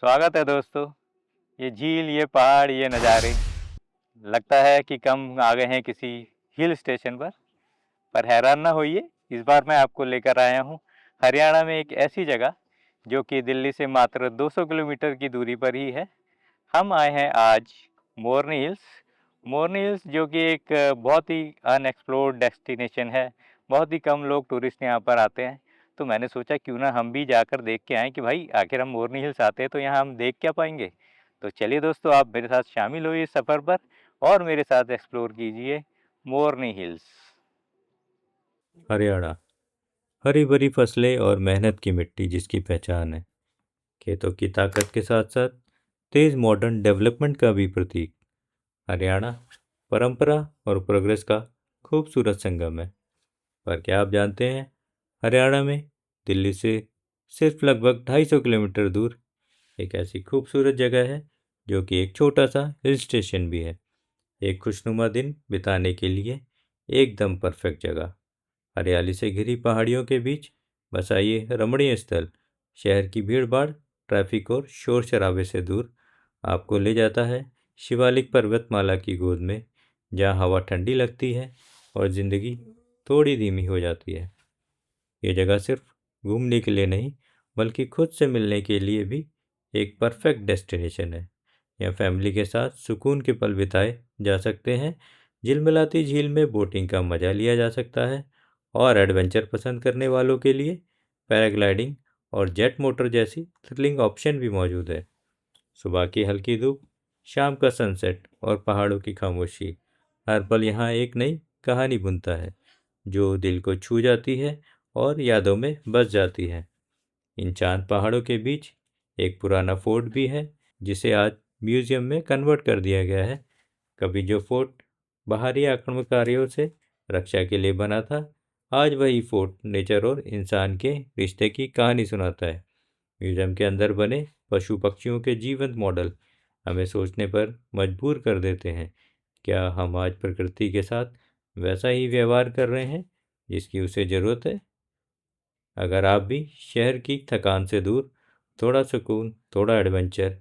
स्वागत है दोस्तों। ये झील, ये पहाड़, ये नज़ारे, लगता है कि कम आ गए हैं किसी हिल स्टेशन पर हैरान ना होइए। इस बार मैं आपको लेकर आया हूँ हरियाणा में एक ऐसी जगह जो कि दिल्ली से मात्र 200 किलोमीटर की दूरी पर ही है। हम आए हैं आज मोरनी हिल्स। मोरनी हिल्स जो कि एक बहुत ही अनएक्सप्लोर्ड डेस्टिनेशन है। बहुत ही कम लोग टूरिस्ट यहाँ पर आते हैं। तो मैंने सोचा क्यों ना हम भी जाकर देख के आएँ कि भाई आखिर हम मोरनी हिल्स आते हैं तो यहाँ हम देख क्या पाएंगे। तो चलिए दोस्तों, आप मेरे साथ शामिल होइए इस सफ़र पर और मेरे साथ एक्सप्लोर कीजिए मोरनी हिल्स। हरियाणा हरी भरी फसलें और मेहनत की मिट्टी जिसकी पहचान है। खेतों की ताकत के साथ साथ तेज मॉडर्न डेवलपमेंट का भी प्रतीक। हरियाणा परंपरा और प्रोग्रेस का खूबसूरत संगम है। पर क्या आप जानते हैं, हरियाणा में दिल्ली से सिर्फ लगभग 250 किलोमीटर दूर एक ऐसी खूबसूरत जगह है जो कि एक छोटा सा हिल स्टेशन भी है। एक खुशनुमा दिन बिताने के लिए एकदम परफेक्ट जगह। हरियाली से घिरी पहाड़ियों के बीच बसा ये रमणीय स्थल शहर की भीड़ भाड़, ट्रैफिक और शोर शराबे से दूर आपको ले जाता है शिवालिक पर्वतमाला की गोद में, जहाँ हवा ठंडी लगती है और ज़िंदगी थोड़ी धीमी हो जाती है। ये जगह सिर्फ घूमने के लिए नहीं, बल्कि खुद से मिलने के लिए भी एक परफेक्ट डेस्टिनेशन है। यहाँ फैमिली के साथ सुकून के पल बिताए जा सकते हैं। झिलमिलाती झील में बोटिंग का मज़ा लिया जा सकता है और एडवेंचर पसंद करने वालों के लिए पैराग्लाइडिंग और जेट मोटर जैसी थ्रिलिंग ऑप्शन भी मौजूद है। सुबह की हल्की धूप, शाम का सनसेट और पहाड़ों की खामोशी, हर पल यहाँ एक नई कहानी बुनता है जो दिल को छू जाती है और यादों में बस जाती है। इन चांद पहाड़ों के बीच एक पुराना फोर्ट भी है जिसे आज म्यूजियम में कन्वर्ट कर दिया गया है। कभी जो फोर्ट बाहरी आक्रमणकारियों से रक्षा के लिए बना था, आज वही फोर्ट नेचर और इंसान के रिश्ते की कहानी सुनाता है। म्यूजियम के अंदर बने पशु पक्षियों के जीवंत मॉडल हमें सोचने पर मजबूर कर देते हैं, क्या हम आज प्रकृति के साथ वैसा ही व्यवहार कर रहे हैं जिसकी उसे ज़रूरत है। अगर आप भी शहर की थकान से दूर थोड़ा सुकून, थोड़ा एडवेंचर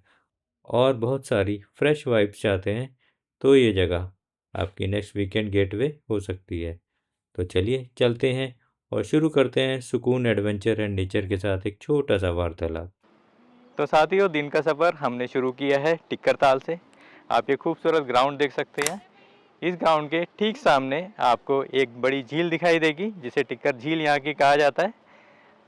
और बहुत सारी फ्रेश वाइब्स चाहते हैं, तो ये जगह आपकी नेक्स्ट वीकेंड गेटवे हो सकती है। तो चलिए चलते हैं और शुरू करते हैं सुकून, एडवेंचर एंड नेचर के साथ एक छोटा सा वार्तालाप। तो साथियों, दिन का सफ़र हमने शुरू किया है टिक्कर ताल से। आप ये खूबसूरत ग्राउंड देख सकते हैं। इस ग्राउंड के ठीक सामने आपको एक बड़ी झील दिखाई देगी जिसे टिक्कर झील यहाँ की कहा जाता है।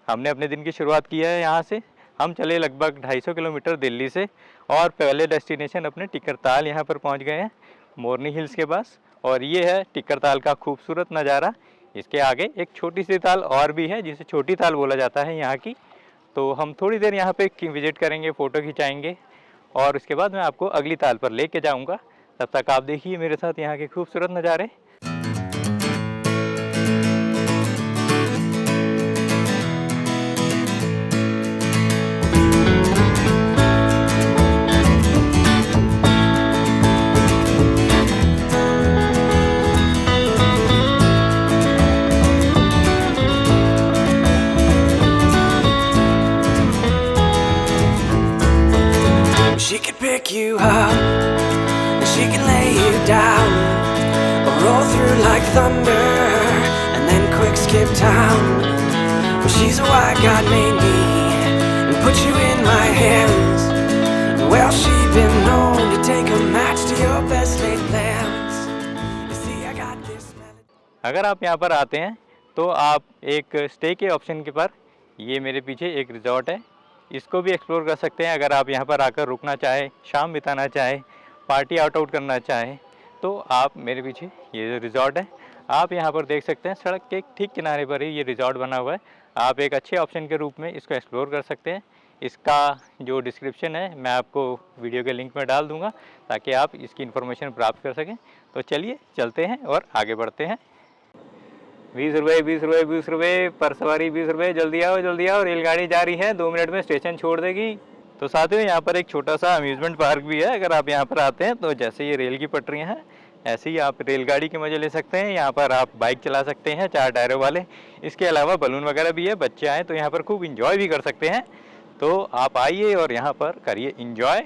हमने अपने दिन की शुरुआत की है यहाँ से। हम चले लगभग 250 किलोमीटर दिल्ली से और पहले डेस्टिनेशन अपने टिक्कर ताल यहाँ पर पहुँच गए हैं, मोरनी हिल्स के पास। और ये है टिक्कर ताल का खूबसूरत नज़ारा। इसके आगे एक छोटी सी ताल और भी है जिसे छोटी ताल बोला जाता है यहाँ की। तो हम थोड़ी देर यहाँ पे विजिट करेंगे, फ़ोटो खिंचाएंगे और उसके बाद मैं आपको अगली ताल पर लेके जाऊँगा। तब तक आप देखिए मेरे साथ यहाँ के खूबसूरत नज़ारे। She can pick you up, and she can lay you down, or roll through like thunder, and then quick skip town. She's a white god made me, and put you in my hands. Well, she's been known to take a match to your best laid plans. You see, I got this melody. अगर आप यहाँ पर आते हैं तो आप एक stay के ऑप्शन के पर, ये मेरे पीछे एक रिजॉर्ट है, इसको भी एक्सप्लोर कर सकते हैं। अगर आप यहाँ पर आकर रुकना चाहें, शाम बिताना चाहें, पार्टी आउट करना चाहें, तो आप मेरे पीछे ये जो रिजॉर्ट है आप यहाँ पर देख सकते हैं। सड़क के ठीक किनारे पर ही ये रिजॉर्ट बना हुआ है। आप एक अच्छे ऑप्शन के रूप में इसको एक्सप्लोर कर सकते हैं। इसका जो डिस्क्रिप्शन है मैं आपको वीडियो के लिंक में डाल दूँगा ताकि आप इसकी इन्फॉर्मेशन प्राप्त कर सकें। तो चलिए चलते हैं और आगे बढ़ते हैं। 20 रुपये 20 रुपये 20 रुपये पर सवारी, 20 रुपये। जल्दी आओ, रेलगाड़ी जा रही है, 2 मिनट में स्टेशन छोड़ देगी। तो साथियों, यहाँ पर एक छोटा सा अम्यूज़मेंट पार्क भी है। अगर आप यहाँ पर आते हैं तो जैसे ये रेल की पटरियाँ हैं ऐसे ही आप रेलगाड़ी के मज़े ले सकते हैं। यहाँ पर आप बाइक चला सकते हैं 4 टायरों वाले। इसके अलावा बलून वगैरह भी है, बच्चे आएँ तो यहाँ पर खूब इंजॉय भी कर सकते हैं। तो आप आइए और यहाँ पर करिए इंजॉय।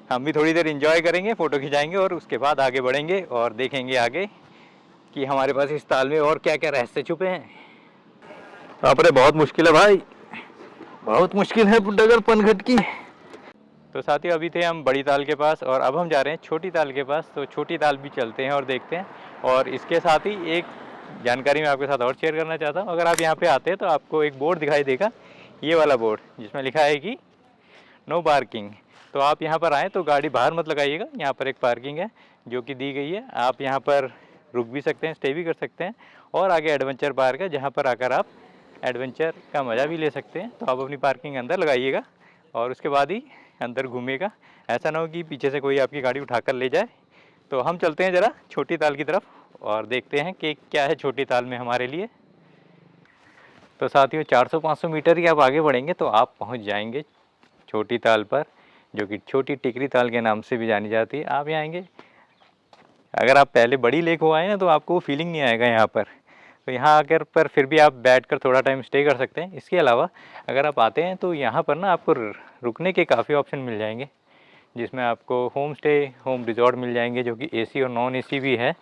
हम भी थोड़ी देर इंजॉय करेंगे, फ़ोटो खिंचाएंगे और उसके बाद आगे बढ़ेंगे और देखेंगे आगे कि हमारे पास इस ताल में और क्या क्या रहस्य छुपे हैं। अरे बहुत मुश्किल है भाई, बहुत मुश्किल है डगर पनघट की। तो साथियों अभी थे हम बड़ी ताल के पास और अब हम जा रहे हैं छोटी ताल के पास। तो छोटी ताल भी चलते हैं और देखते हैं। और इसके साथ ही एक जानकारी मैं आपके साथ और शेयर करना चाहता हूँ। अगर आप यहाँ पे आते हैं तो आपको एक बोर्ड दिखाई देगा, ये वाला बोर्ड जिसमें लिखा है कि नो पार्किंग। तो आप यहाँ पर आएँ तो गाड़ी बाहर मत लगाइएगा, यहाँ पर एक पार्किंग है जो कि दी गई है। आप यहाँ पर रुक भी सकते हैं, स्टे भी कर सकते हैं। और आगे एडवेंचर पार्क है जहाँ पर आकर आप एडवेंचर का मज़ा भी ले सकते हैं। तो आप अपनी पार्किंग अंदर लगाइएगा और उसके बाद ही अंदर घूमिएगा। ऐसा ना हो कि पीछे से कोई आपकी गाड़ी उठाकर ले जाए। तो हम चलते हैं ज़रा छोटी ताल की तरफ और देखते हैं कि क्या है छोटी ताल में हमारे लिए। तो साथियों 400-500 मीटर ही आप आगे बढ़ेंगे तो आप पहुंच जाएंगे छोटी ताल पर, जो कि छोटी टिकरी ताल के नाम से भी जानी जाती है। आप यहाँ आएंगे, अगर आप पहले बड़ी लेक हो आए ना तो आपको वो फीलिंग नहीं आएगा यहाँ पर। तो यहाँ आकर पर फिर भी आप बैठकर थोड़ा टाइम स्टे कर सकते हैं। इसके अलावा अगर आप आते हैं तो यहाँ पर ना आपको रुकने के काफ़ी ऑप्शन मिल जाएंगे, जिसमें आपको होम स्टे, होम रिजॉर्ट मिल जाएंगे जो कि एसी और नॉन एसी भी है।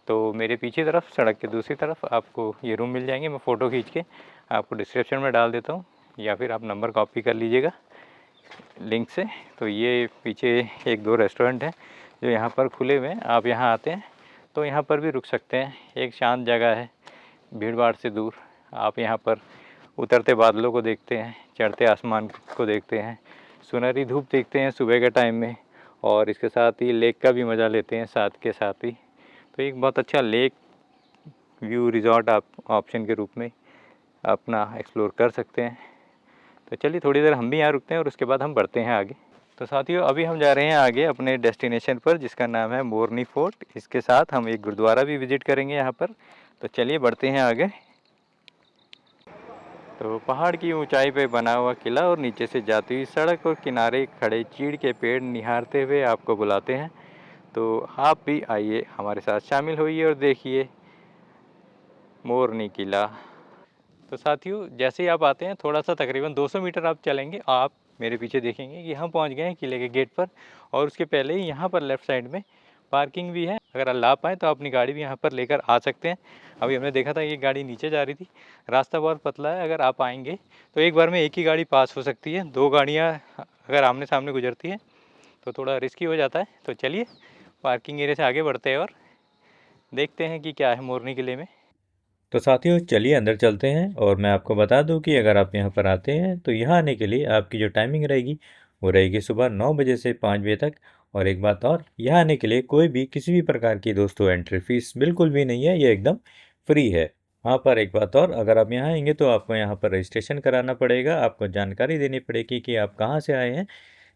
तो मेरे पीछे तरफ सड़क के दूसरी तरफ आपको ये रूम मिल जाएंगे। मैं फ़ोटो खींच के आपको डिस्क्रिप्शन में डाल देता हूँ या फिर आप नंबर कॉपी कर लीजिएगा लिंक से। तो ये पीछे 1-2 रेस्टोरेंट हैं जो यहाँ पर खुले हुए हैं। आप यहाँ आते हैं तो यहाँ पर भी रुक सकते हैं। एक शांत जगह है, भीड़ भाड़ से दूर। आप यहाँ पर उतरते बादलों को देखते हैं, चढ़ते आसमान को देखते हैं, सुनहरी धूप देखते हैं सुबह के टाइम में, और इसके साथ ही लेक का भी मज़ा लेते हैं साथ के साथ ही। तो एक बहुत अच्छा लेक व्यू रिजॉर्ट आप ऑप्शन के रूप में अपना एक्सप्लोर कर सकते हैं। तो चलिए थोड़ी देर हम भी यहाँ रुकते हैं और उसके बाद हम बढ़ते हैं आगे। तो साथियों अभी हम जा रहे हैं आगे अपने डेस्टिनेशन पर जिसका नाम है मोरनी फोर्ट। इसके साथ हम एक गुरुद्वारा भी विज़िट करेंगे यहाँ पर। तो चलिए बढ़ते हैं आगे। तो पहाड़ की ऊंचाई पे बना हुआ किला और नीचे से जाती हुई सड़क और किनारे खड़े चीड़ के पेड़ निहारते हुए आपको बुलाते हैं। तो आप भी आइए हमारे साथ शामिल होइए और देखिए मोरनी किला। तो साथियों जैसे ही आप आते हैं थोड़ा सा तकरीबन 200 मीटर आप चलेंगे, आप मेरे पीछे देखेंगे कि हम पहुंच गए हैं किले के गेट पर। और उसके पहले ही यहाँ पर लेफ़्ट साइड में पार्किंग भी है। अगर आप ला पाएँ तो अपनी गाड़ी भी यहाँ पर लेकर आ सकते हैं। अभी हमने देखा था ये गाड़ी नीचे जा रही थी, रास्ता बहुत पतला है। अगर आप आएंगे तो एक बार में एक ही गाड़ी पास हो सकती है, 2 गाड़ियाँ अगर आमने सामने गुजरती है तो थोड़ा रिस्की हो जाता है। तो चलिए पार्किंग एरिया से आगे बढ़ते हैं और देखते हैं कि क्या है मोरनी किले में। तो साथियों चलिए अंदर चलते हैं। और मैं आपको बता दूं कि अगर आप यहाँ पर आते हैं तो यहाँ आने के लिए आपकी जो टाइमिंग रहेगी वो रहेगी सुबह 9 बजे से 5 बजे तक। और एक बात और, यहाँ आने के लिए कोई भी किसी भी प्रकार की दोस्तों एंट्री फीस बिल्कुल भी नहीं है, ये एकदम फ्री है। हाँ पर एक बात और, अगर आप यहाँ आएंगे तो आपको यहाँ पर रजिस्ट्रेशन कराना पड़ेगा। आपको जानकारी देनी पड़ेगी कि आप कहाँ से आए हैं।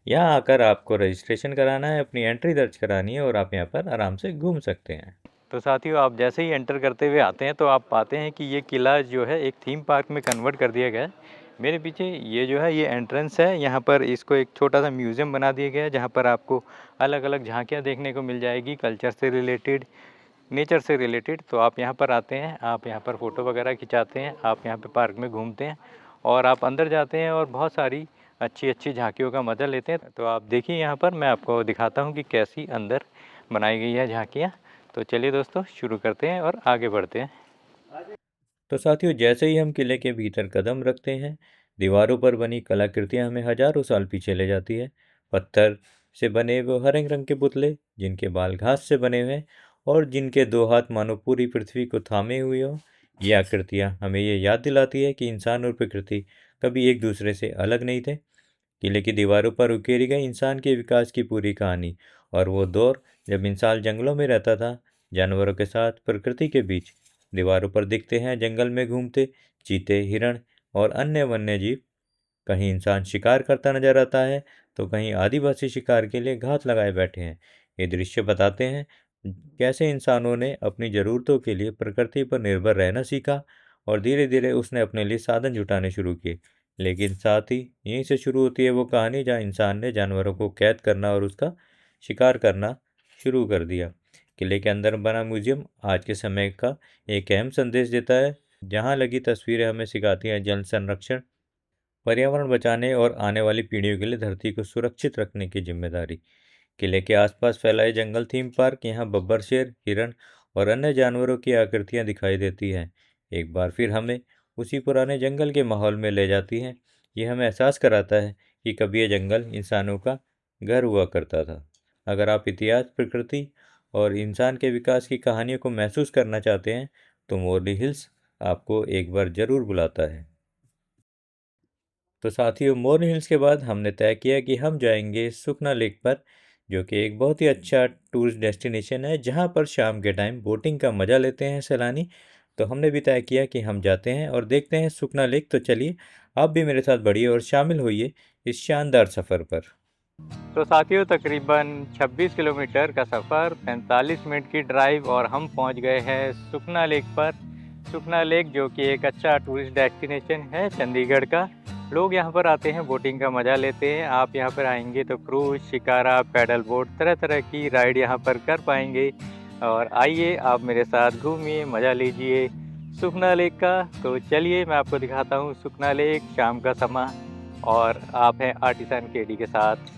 यहाँ आकर आपको रजिस्ट्रेशन कराना है, अपनी एंट्री दर्ज करानी है और आप यहाँ पर आराम से घूम सकते हैं। तो साथियों आप जैसे ही एंटर करते हुए आते हैं तो आप पाते हैं कि ये किला जो है एक थीम पार्क में कन्वर्ट कर दिया गया है। मेरे पीछे ये जो है ये एंट्रेंस है, यहाँ पर इसको एक छोटा सा म्यूज़ियम बना दिया गया है जहाँ पर आपको अलग अलग झांकियाँ देखने को मिल जाएगी, कल्चर से रिलेटेड, नेचर से रिलेटेड। तो आप यहाँ पर आते हैं, आप यहाँ पर फ़ोटो वगैरह खिंचाते हैं, आप यहाँ पर पार्क में घूमते हैं और आप अंदर जाते हैं और बहुत सारी अच्छी अच्छी झांकियों का मज़ा लेते हैं। तो आप देखिए यहाँ पर मैं आपको दिखाता हूँ कि कैसी अंदर बनाई गई है झांकियाँ। तो चलिए दोस्तों शुरू करते हैं और आगे बढ़ते हैं। तो साथियों जैसे ही हम किले के भीतर कदम रखते हैं, दीवारों पर बनी कलाकृतियां हमें हजारों साल पीछे ले जाती है। पत्थर से बने वो हरे रंग के पुतले, जिनके बाल घास से बने हुए हैं और जिनके 2 हाथ मानो पूरी पृथ्वी को थामे हुए हो। ये आकृतियां हमें ये याद दिलाती है कि इंसान और प्रकृति कभी एक दूसरे से अलग नहीं थे। किले की दीवारों पर उकेरी गई इंसान के विकास की पूरी कहानी और वो दौर जब इंसान जंगलों में रहता था, जानवरों के साथ प्रकृति के बीच। दीवारों पर दिखते हैं जंगल में घूमते चीते, हिरण और अन्य वन्य जीव। कहीं इंसान शिकार करता नजर आता है तो कहीं आदिवासी शिकार के लिए घात लगाए बैठे हैं। ये दृश्य बताते हैं कैसे इंसानों ने अपनी ज़रूरतों के लिए प्रकृति पर निर्भर रहना सीखा और धीरे धीरे उसने अपने लिए साधन जुटाने शुरू किए। लेकिन साथ ही यहीं से शुरू होती है वो कहानी जहाँ इंसान ने जानवरों को कैद करना और उसका शिकार करना शुरू कर दिया। किले के अंदर बना म्यूजियम आज के समय का एक अहम संदेश देता है। जहाँ लगी तस्वीरें हमें सिखाती हैं जल संरक्षण, पर्यावरण बचाने और आने वाली पीढ़ियों के लिए धरती को सुरक्षित रखने की जिम्मेदारी। किले के आसपास फैलाए जंगल थीम पार्क, यहाँ बब्बर शेर, हिरण और अन्य जानवरों की आकृतियाँ दिखाई देती हैं। एक बार फिर हमें उसी पुराने जंगल के माहौल में ले जाती हैं। ये हमें एहसास कराता है कि कभी ये जंगल इंसानों का घर हुआ करता था। अगर आप इतिहास, प्रकृति और इंसान के विकास की कहानियों को महसूस करना चाहते हैं तो मोरली हिल्स आपको एक बार ज़रूर बुलाता है। तो साथियों, मोरली हिल्स के बाद हमने तय किया कि हम जाएंगे सुखना लेक पर, जो कि एक बहुत ही अच्छा टूरिस्ट डेस्टिनेशन है जहां पर शाम के टाइम बोटिंग का मज़ा लेते हैं सैलानी। तो हमने भी तय किया कि हम जाते हैं और देखते हैं सुखना लेक। तो चलिए आप भी मेरे साथ बढ़िए और शामिल होइए इस शानदार सफ़र पर। तो साथियों, तकरीबन 26 किलोमीटर का सफ़र, 45 मिनट की ड्राइव और हम पहुंच गए हैं सुखना लेक पर। सुखना लेक जो कि एक अच्छा टूरिस्ट डेस्टिनेशन है चंडीगढ़ का। लोग यहां पर आते हैं, बोटिंग का मज़ा लेते हैं। आप यहां पर आएंगे तो क्रूज, शिकारा, पैडल बोट, तरह तरह की राइड यहां पर कर पाएंगे। और आइए आप मेरे साथ घूमिए, मज़ा लीजिए सुखना लेक का। तो चलिए मैं आपको दिखाता हूँ सुखना लेक, शाम का समय, और आप हैं आर्टिसन केडी के साथ।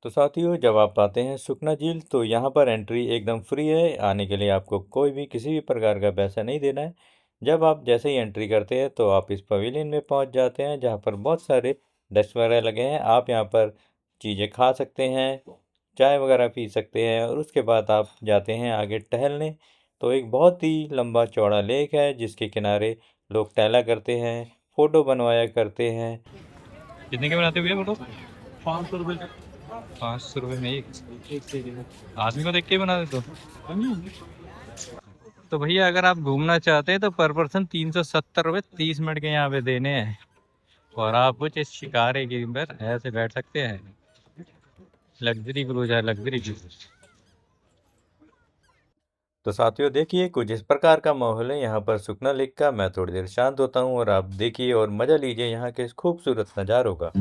तो साथियों, जब आप आते हैं सुखना झील तो यहाँ पर एंट्री एकदम फ्री है। आने के लिए आपको कोई भी किसी भी प्रकार का पैसा नहीं देना है। जब आप जैसे ही एंट्री करते हैं तो आप इस पवेलियन में पहुँच जाते हैं जहाँ पर बहुत सारे डेस्क वगैरह लगे हैं। आप यहाँ पर चीज़ें खा सकते हैं, चाय वगैरह पी सकते हैं और उसके बाद आप जाते हैं आगे टहलने। तो एक बहुत ही लंबा चौड़ा लेक है जिसके किनारे लोग टहला करते हैं, फ़ोटो बनवाया करते हैं। कितने के बनाते हुए फोटो? 500 रुपये। 500 रुपये में एक आदमी को देख के ही बना दे तो भैया, अगर आप घूमना चाहते हैं तो पर पर्सन 370 रुपये 30 मिनट के यहाँ पे देने हैं, और आप कुछ इस शिकारे के अंदर ऐसे बैठ सकते हैं। लग्जरी क्रूज है, लग्जरी क्रूज। तो साथियों, देखिए कुछ इस प्रकार का माहौल है यहाँ पर सुखना लेक का। मैं थोड़ी देर शांत होता हूँ और आप देखिए और मज़ा लीजिए यहाँ के इस खूबसूरत नज़ारों का।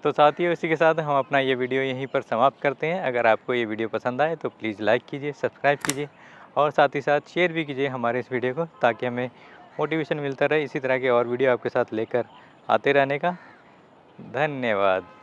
तो साथियों, इसी के साथ हम अपना ये वीडियो यहीं पर समाप्त करते हैं। अगर आपको ये वीडियो पसंद आए तो प्लीज़ लाइक कीजिए, सब्सक्राइब कीजिए और साथ ही साथ शेयर भी कीजिए हमारे इस वीडियो को, ताकि हमें मोटिवेशन मिलता रहे इसी तरह के और वीडियो आपके साथ लेकर आते रहने का। धन्यवाद।